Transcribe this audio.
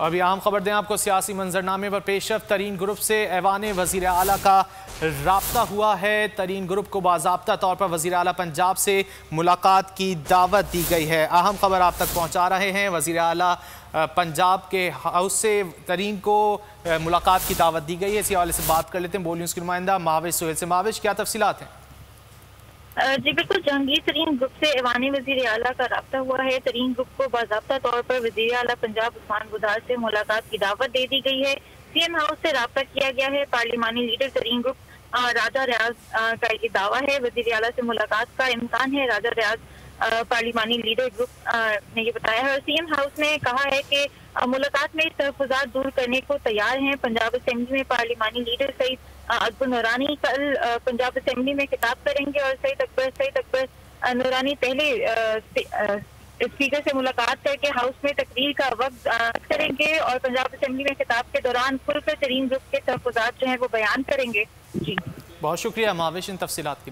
अभी अहम खबर दें आपको, सियासी मंजरनामे पर पेशरफ्त तरीन ग्रुप से ऐवान वज़ीर आला का राब्ता हुआ है। तरीन ग्रुप को बाज़ाब्ता तौर पर वज़ीर आला पंजाब से मुलाकात की दावत दी गई है। अहम खबर आप तक पहुँचा रहे हैं। वज़ीर आला पंजाब के हाउस से तरीन को मुलाकात की दावत दी गई है। इसी हवाले से बात कर लेते हैं बोल न्यूज़ के नुमाइंदा महाविश सुहेल से। महाविश, क्या तफसीलात हैं? जी बिल्कुल, जहांगीर तरीन ग्रुप से ऐवान वज़ीर आला का राब्ता हुआ है। तरीन ग्रुप को बाज़ाब्ता तौर पर वज़ीर आला पंजाब उस्मान बुज़दार से मुलाकात की दावत दे दी गई है। सीएम हाउस से राब्ता किया गया है। पार्लिमानी लीडर तरीन ग्रुप राजा रियाज का ये दावा है। वज़ीर आला से मुलाकात का इम्कान है। राजा रियाज पार्लिमानी लीडर ग्रुप ने ये बताया है। और सीएम हाउस ने कहा है कि मुलाकात में तहफ़्फ़ुज़ात दूर करने को तैयार हैं। पंजाब असेंबली में पार्लिमानी लीडर सईद अकबर नूरानी कल पंजाब असेंबली में खिताब करेंगे और सईद अकबर नूरानी पहले स्पीकर से मुलाकात करके हाउस में तकरीर का वक्त करेंगे और पंजाब असेंबली में खिताब के दौरान खुलकर तरीन ग्रुप के तहफ़्फ़ुज़ात जो हैं वो बयान करेंगे। जी, बहुत शुक्रिया महाविश इन तफसीलात के लिए।